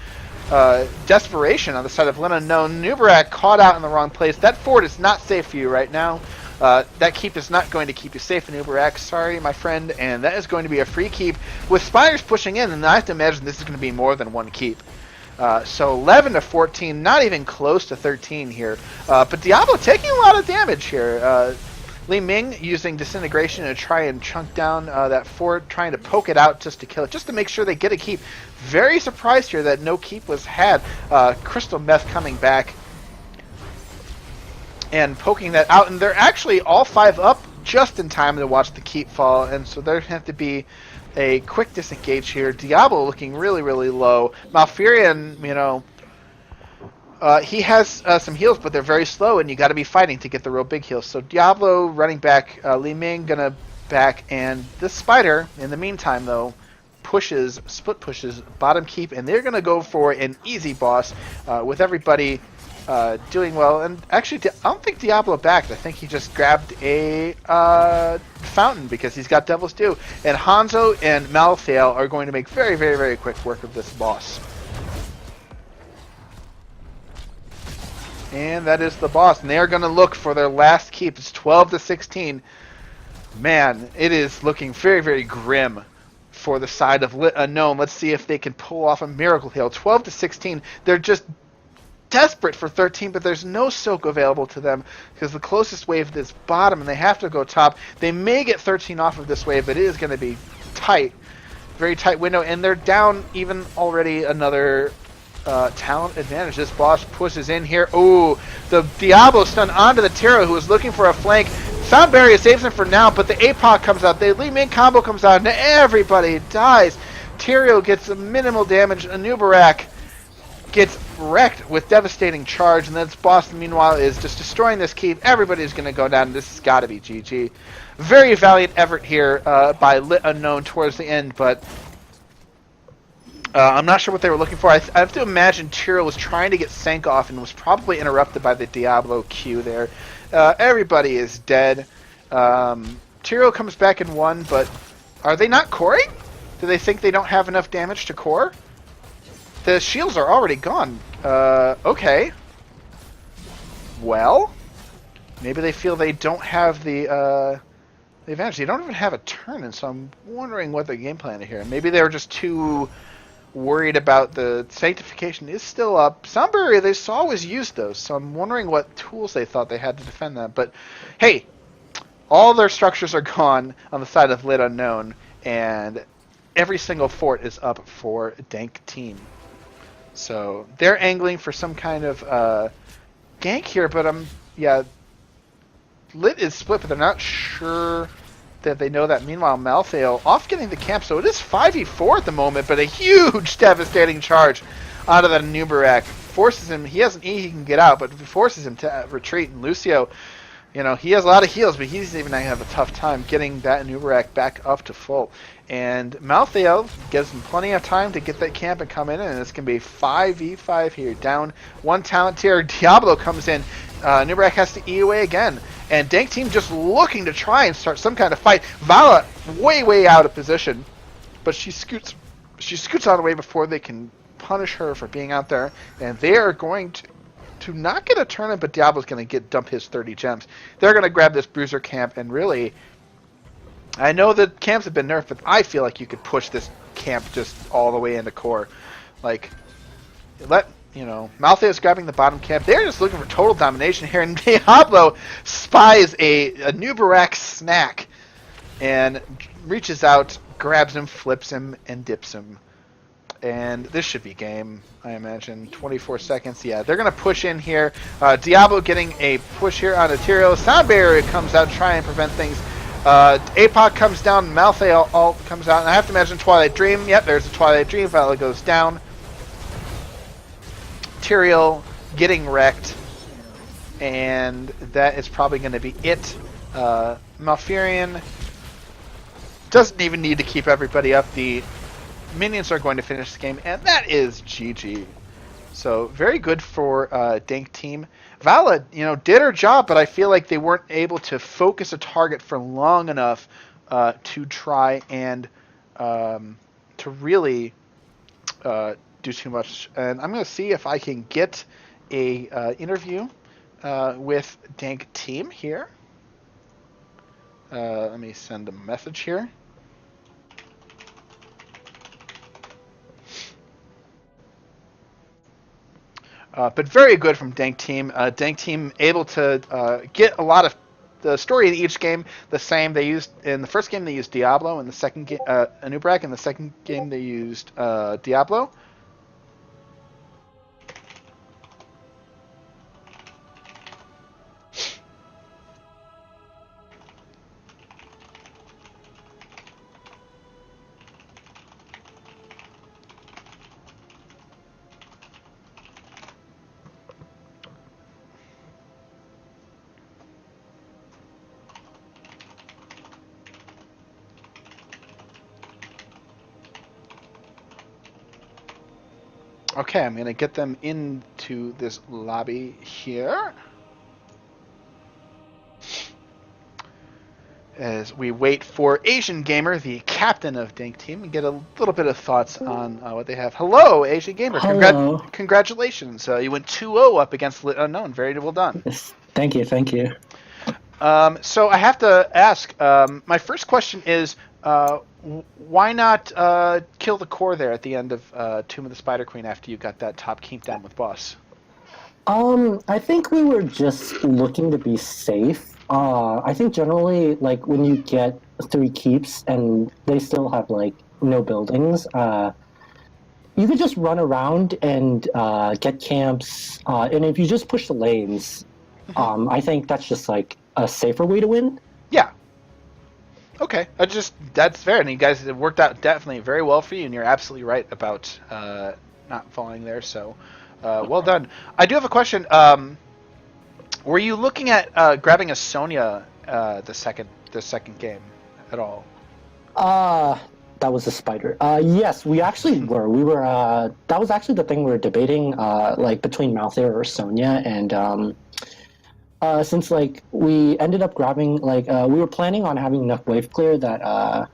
Speaker 1: desperation on the side of LiT Unknown. Nubarak caught out in the wrong place. That fort is not safe for you right now. That keep is not going to keep you safe in Nubarak. Sorry, my friend. And that is going to be a free keep with Spiders pushing in, and I have to imagine this is going to be more than 1 keep. So 11 to 14, not even close to 13 here. But Diablo taking a lot of damage here. Li Ming using Disintegration to try and chunk down that fort, trying to poke it out just to kill it, just to make sure they get a keep. Very surprised here that no keep was had. Crystal Meth coming back and poking that out, and they're actually all 5 up just in time to watch the keep fall, and so there going to have to be a quick disengage here. Diablo looking really, really low. Malfurion, he has some heals, but they're very slow, and you got to be fighting to get the real big heals. So Diablo running back, Li Ming gonna back, and this Spider, in the meantime, though, split pushes bottom keep, and they're gonna go for an easy boss with everybody doing well. And actually, I don't think Diablo backed. I think he just grabbed a fountain because he's got Devil's Due. And Hanzo and Malthael are going to make very, very, very quick work of this boss. And that is the boss. And they are going to look for their last keep. It's 12 to 16. Man, it is looking very, very grim for the side of LiT Unknown. Let's see if they can pull off a miracle here. 12 to 16. They're just desperate for 13, but there's no soak available to them because the closest wave is bottom, and they have to go top. They may get 13 off of this wave, but it is going to be tight. Very tight window, and they're down even already another talent advantage. This boss pushes in here. Ooh, the Diablo stun onto the Tiro, who was looking for a flank. Sound Barrier saves him for now, but the APOC comes out. The Li Ming combo comes out, and everybody dies. Tyrael gets minimal damage. Anubarak gets wrecked with devastating charge, and this boss, meanwhile, is just destroying this keep. Everybody's going to go down. This has got to be GG. Very valiant effort here by LiT Unknown towards the end, but I'm not sure what they were looking for. I have to imagine Tyrael was trying to get Sank off and was probably interrupted by the Diablo Q there. Everybody is dead. Tyrael comes back in 1, but are they not coring? Do they think they don't have enough damage to core? The shields are already gone. Okay. Well, maybe they feel they don't have the advantage. They don't even have a turn, and so I'm wondering what their game plan is here. Maybe they were just too worried about the sanctification is still up. Sound Barrier, they always used those, so I'm wondering what tools they thought they had to defend that. But hey, all their structures are gone on the side of LiT Unknown, and every single fort is up for Dank team. So they're angling for some kind of gank here, but yeah, LiT is split, but they're not sure that they know that. Meanwhile, Malthael off getting the camp, so it is 5v4 at the moment, but a huge devastating charge out of the Anubarak forces him. He has an E he can get out, but forces him to retreat. And Lucio, you know, he has a lot of heals, but he's even going to have a tough time getting that Anubarak back up to full. And Malthael gives him plenty of time to get that camp and come in, and it's going to be 5v5 here. Down 1 talent tier. Diablo comes in. Anubarak has to E away again. And Dank team just looking to try and start some kind of fight. Vala way out of position, but she scoots out of the way before they can punish her for being out there. And they are going to not get a turn, but Diablo's going to dump his 30 gems. They're going to grab this bruiser camp, and really, I know the camps have been nerfed, but I feel like you could push this camp just all the way into core. Like, Malthael's grabbing the bottom camp. They're just looking for total domination here, and Diablo spies a Anubarak snack and reaches out, grabs him, flips him, and dips him. And this should be game, I imagine. 24 seconds. Yeah, they're going to push in here. Diablo getting a push here on Tyrael. Sound Barrier comes out to try and prevent things. APOC comes down. Malthael ult comes out. And I have to imagine Twilight Dream. Yep, there's a Twilight Dream. Vala goes down. Tyrael getting wrecked. And that is probably going to be it. Malfurion doesn't even need to keep everybody up. The minions are going to finish the game, and that is GG. So very good for Dank team. Vala, did her job, but I feel like they weren't able to focus a target for long enough to try and to really do too much. And I'm going to see if I can get a interview with Dank team here. Let me send a message here. But very good from Dank team. Dank team able to get a lot of the story in each game the same. They used in the first game they used Diablo, in the second game Anubarak, in the second game they used Diablo. Okay, I'm going to get them into this lobby here. As we wait for Asian Gamer, the captain of Dank Team, and get a little bit of thoughts on what they have. Hello, Asian Gamer.
Speaker 2: Hello.
Speaker 1: Congratulations. You went 2-0 up against LiT Unknown. Very well done.
Speaker 2: Yes, thank you.
Speaker 1: So I have to ask, my first question is, why not kill the core there at the end of Tomb of the Spider Queen after you got that top keep down with boss?
Speaker 2: I think we were just looking to be safe. I think generally, like, when you get 3 keeps and they still have, like, no buildings, you could just run around and get camps, and if you just push the lanes, I think that's just like a safer way to win.
Speaker 1: Yeah. Okay. That's fair, and you guys, it worked out definitely very well for you, and you're absolutely right about not falling there. So, well done. I do have a question. Were you looking at grabbing a Sonya the second game at all?
Speaker 2: Uh, that was a spider. Yes, we actually were. We were. That was actually the thing we were debating, like between Malthair or Sonya, and since like we ended up grabbing, like we were planning on having enough wave clear that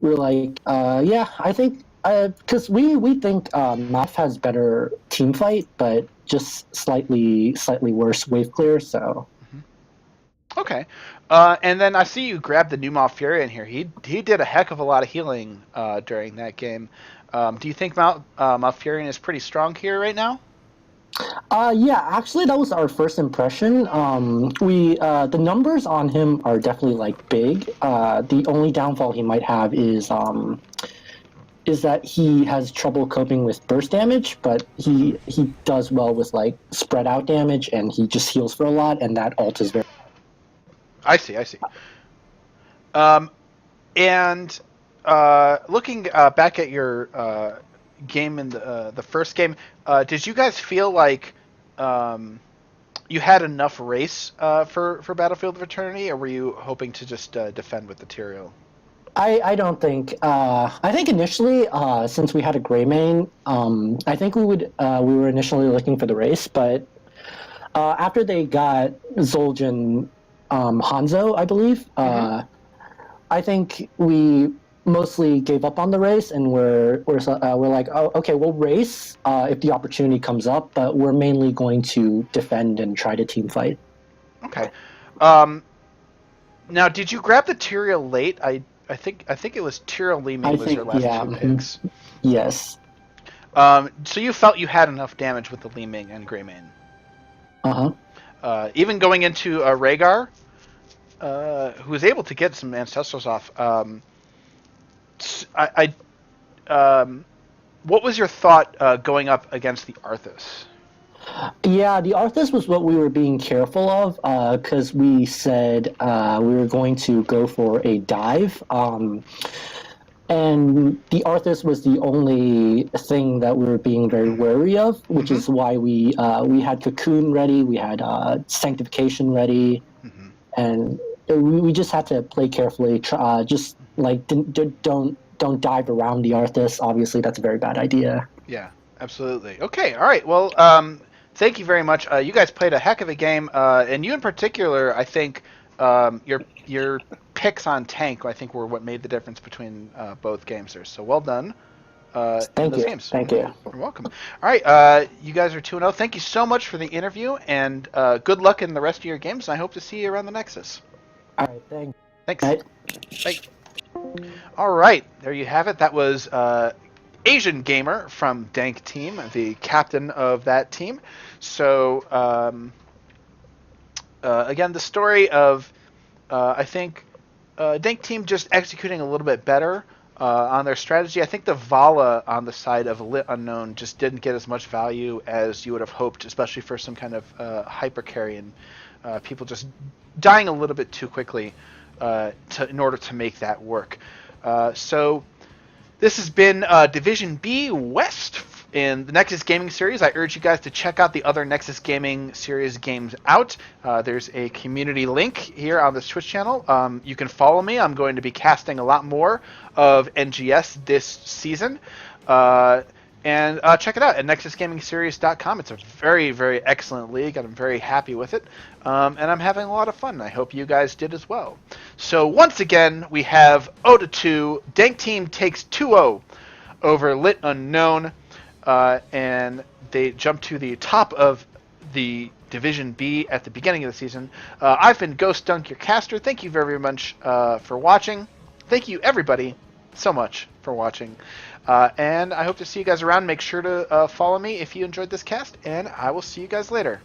Speaker 2: we were like, yeah, I think because we think Math has better team fight, but just slightly worse wave clear. So
Speaker 1: Okay. And then I see you grab the new Malfurion here. He did a heck of a lot of healing during that game. Do you think Malfurion is pretty strong here right now?
Speaker 2: yeah, actually, that was our first impression. We the numbers on him are definitely like big. The only downfall he might have is that he has trouble coping with burst damage, but he does well with like spread out damage, and he just heals for a lot, and that ult is very.
Speaker 1: I see. I see. And looking back at your game in the first game, did you guys feel like you had enough race for Battlefield of Eternity, or were you hoping to just defend with the Tyrael?
Speaker 2: I don't think. I think initially, since we had a gray main, I think we were initially looking for the race, but after they got Zoljan, Hanzo, I believe. I think we mostly gave up on the race, and we're like, oh, okay, we'll race if the opportunity comes up, but we're mainly going to defend and try to team fight.
Speaker 1: Okay. Now, did you grab the Tyrael late? I think it was Tyrael Li Ming
Speaker 2: I
Speaker 1: was your
Speaker 2: think,
Speaker 1: last
Speaker 2: yeah,
Speaker 1: two picks.
Speaker 2: yes.
Speaker 1: So you felt you had enough damage with the Li Ming and Greymane. Even going into Rhaegar, who was able to get some ancestrals off. What was your thought going up against the Arthas?
Speaker 2: Yeah, the Arthas was what we were being careful of because we said we were going to go for a dive. And the Arthas was the only thing that we were being very wary of, which is why we had Cocoon ready, we had Sanctification ready, and we just had to play carefully. Just like don't dive around the Arthas. Obviously, that's a very bad idea.
Speaker 1: Yeah, absolutely. Okay, all right. Well, thank you very much. You guys played a heck of a game, and you in particular, I think your picks on tank, I think, were what made the difference between both games there. So well done. In those games.
Speaker 2: Thank you.
Speaker 1: You're welcome. All right, you guys are 2-0. Thank you so much for the interview, and good luck in the rest of your games. I hope to see you around the Nexus.
Speaker 2: All right, thanks.
Speaker 1: Thanks.
Speaker 2: Right.
Speaker 1: Bye. All right, there you have it. That was Asian Gamer from Dank Team, the captain of that team. So, again, the story of, I think, Dank Team just executing a little bit better on their strategy. I think the Vala on the side of LiT Unknown just didn't get as much value as you would have hoped, especially for some kind of hyper carry and people just dying a little bit too quickly in order to make that work. So this has been Division B West in the Nexus Gaming Series. I urge you guys to check out the other Nexus Gaming Series games out. There's a community link here on this Twitch channel. You can follow me. I'm going to be casting a lot more of NGS this season. And check it out at nexusgamingseries.com. It's a very, very excellent league, and I'm very happy with it. And I'm having a lot of fun. I hope you guys did as well. So once again, we have 0-2. Dank Team takes 2-0 over LiT Unknown. And they jump to the top of the Division B at the beginning of the season. I've been Ghost Dunk, your caster. Thank you very much for watching. Thank you, everybody, so much for watching. And I hope to see you guys around. Make sure to follow me if you enjoyed this cast, and I will see you guys later.